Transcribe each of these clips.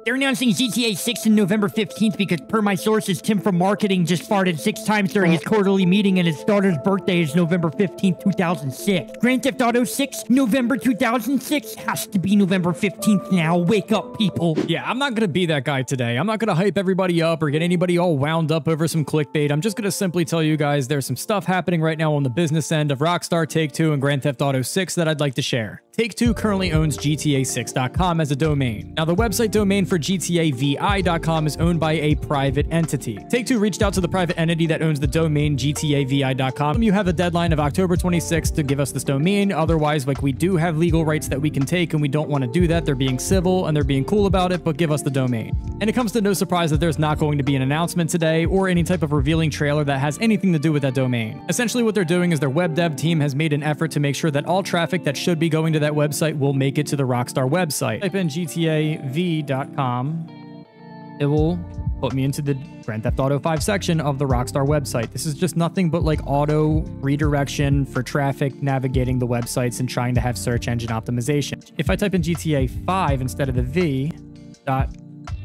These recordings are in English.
They're announcing GTA 6 on November 15th because per my sources, Tim from marketing just farted 6 times during his quarterly meeting and his daughter's birthday is November 15th, 2006. Grand Theft Auto 6, November 2006 has to be November 15th now. Wake up, people. Yeah, I'm not going to be that guy today. I'm not going to hype everybody up or get anybody all wound up over some clickbait. I'm just going to simply tell you guys there's some stuff happening right now on the business end of Rockstar, Take-Two, and Grand Theft Auto 6 that I'd like to share. Take-Two currently owns GTA6.com as a domain. Now, the website domain for GTAVI.com is owned by a private entity. Take-Two reached out to the private entity that owns the domain GTAVI.com. You have a deadline of October 26th to give us this domain. Otherwise, like, we do have legal rights that we can take, and we don't want to do that. They're being civil, and they're being cool about it, but give us the domain. And it comes to no surprise that there's not going to be an announcement today or any type of revealing trailer that has anything to do with that domain. Essentially, what they're doing is their web dev team has made an effort to make sure that all traffic that should be going to that website will make it to the Rockstar website. Type in GTAV.com. It will put me into the Grand Theft Auto 5 section of the Rockstar website. This is just nothing but like auto redirection for traffic navigating the websites and trying to have search engine optimization. If I type in GTA 5 instead of the V, not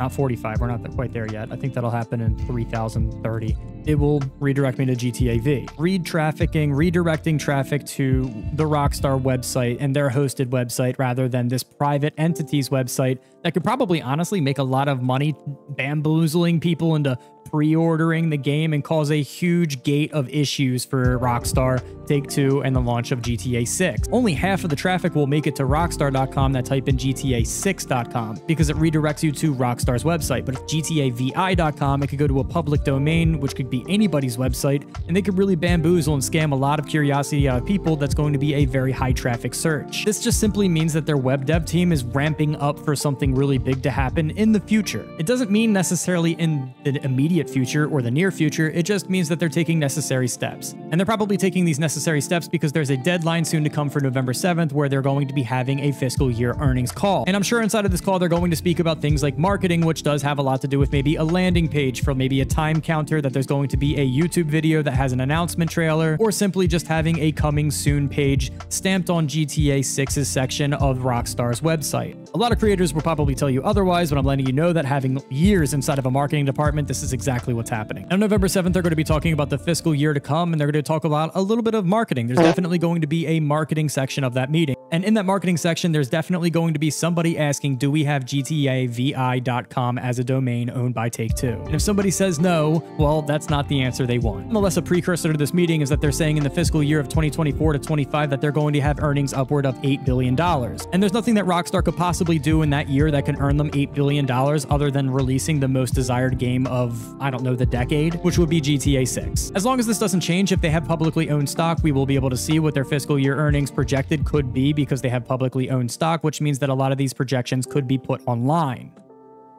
45, we're not quite there yet. I think that'll happen in 3030. It will redirect me to GTA V. Redirecting traffic to the Rockstar website and their hosted website rather than this private entity's website that could probably honestly make a lot of money bamboozling people into pre-ordering the game and cause a huge gate of issues for Rockstar, Take-Two, and the launch of GTA 6. Only half of the traffic will make it to Rockstar.com that type in GTA6.com because it redirects you to Rockstar's website. But if GTAVI.com, it could go to a public domain, which could be anybody's website, and they could really bamboozle and scam a lot of curiosity out of people. That's going to be a very high traffic search. This just simply means that their web dev team is ramping up for something really big to happen in the future. It doesn't mean necessarily in the immediate future or the near future. It just means that they're taking necessary steps. And they're probably taking these necessary steps because there's a deadline soon to come for November 7th where they're going to be having a fiscal year earnings call. And I'm sure inside of this call, they're going to speak about things like marketing, which does have a lot to do with maybe a landing page for maybe a time counter, that there's going to be a YouTube video that has an announcement trailer, or simply just having a coming soon page stamped on GTA 6's section of Rockstar's website. A lot of creators will probably tell you otherwise, but I'm letting you know that having years inside of a marketing department, this is exactly what's happening. On November 7th, they're going to be talking about the fiscal year to come, and they're going to talk about a little bit of marketing. There's definitely going to be a marketing section of that meeting. And in that marketing section, there's definitely going to be somebody asking, do we have GTAVI.com as a domain owned by Take-Two? And if somebody says no, well, that's not the answer they want. Nonetheless, a precursor to this meeting is that they're saying in the fiscal year of 2024 to 25 that they're going to have earnings upward of $8 billion. And there's nothing that Rockstar could possibly do in that year that can earn them $8 billion other than releasing the most desired game of, I don't know, the decade, which would be GTA 6. As long as this doesn't change, if they have publicly owned stock, we will be able to see what their fiscal year earnings projected could be because they have publicly owned stock, which means that a lot of these projections could be put online.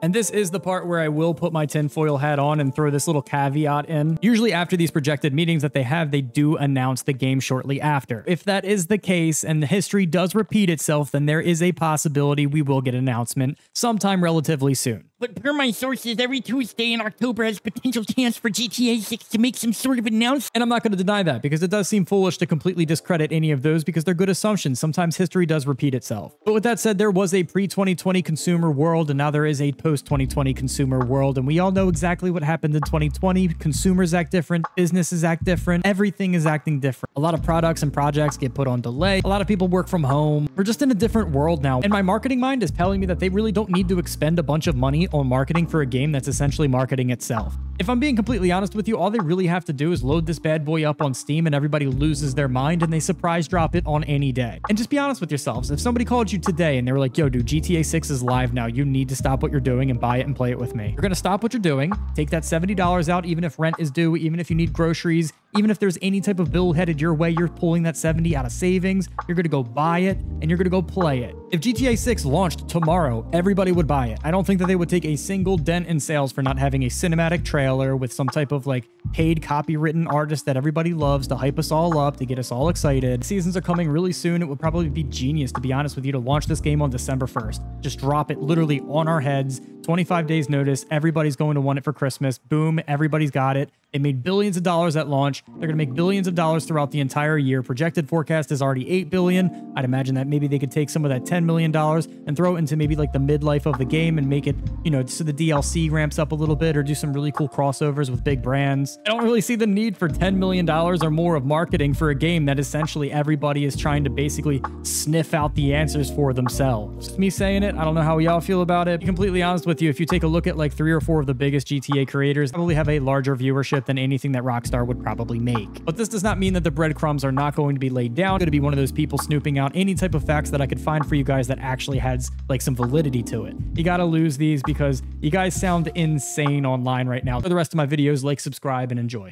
And this is the part where I will put my tinfoil hat on and throw this little caveat in. Usually after these projected meetings that they have, they do announce the game shortly after. If that is the case and the history does repeat itself, then there is a possibility we will get an announcement sometime relatively soon. But per my sources, every Tuesday in October has potential chance for GTA 6 to make some sort of announcement. And I'm not going to deny that because it does seem foolish to completely discredit any of those because they're good assumptions. Sometimes history does repeat itself. But with that said, there was a pre-2020 consumer world and now there is a post-2020 consumer world. And we all know exactly what happened in 2020. Consumers act different. Businesses act different. Everything is acting different. A lot of products and projects get put on delay. A lot of people work from home. We're just in a different world now. And my marketing mind is telling me that they really don't need to expend a bunch of money on marketing for a game that's essentially marketing itself. If I'm being completely honest with you, all they really have to do is load this bad boy up on Steam and everybody loses their mind and they surprise drop it on any day. And just be honest with yourselves. If somebody called you today and they were like, yo, dude, GTA 6 is live now. You need to stop what you're doing and buy it and play it with me. You're going to stop what you're doing, take that $70 out, even if rent is due, even if you need groceries, even if there's any type of bill headed your way, you're pulling that 70 out of savings. You're going to go buy it and you're going to go play it. If GTA 6 launched tomorrow, everybody would buy it. I don't think that they would take a single dent in sales for not having a cinematic trailer with some type of like paid copywritten artist that everybody loves to hype us all up, to get us all excited. Seasons are coming really soon. It would probably be genius, to be honest with you, to launch this game on December 1st. Just drop it literally on our heads, 25 days notice. Everybody's going to want it for Christmas. Boom, everybody's got it. It made billions of dollars at launch. They're going to make billions of dollars throughout the entire year. Projected forecast is already $8 billion. I'd imagine that maybe they could take some of that $10 million and throw it into maybe like the midlife of the game and make it, you know, so the DLC ramps up a little bit, or do some really cool crossovers with big brands. I don't really see the need for $10 million or more of marketing for a game that essentially everybody is trying to basically sniff out the answers for themselves. Just me saying it. I don't know how y'all feel about it. To be completely honest with you, if you take a look at like 3 or 4 of the biggest GTA creators, probably have a larger viewership than anything that Rockstar would probably make. But this does not mean that the breadcrumbs are not going to be laid down. I'm going to be one of those people snooping out any type of facts that I could find for you guys that actually has like some validity to it. You got to lose these because you guys sound insane online right now. For the rest of my videos, like, subscribe, and enjoy.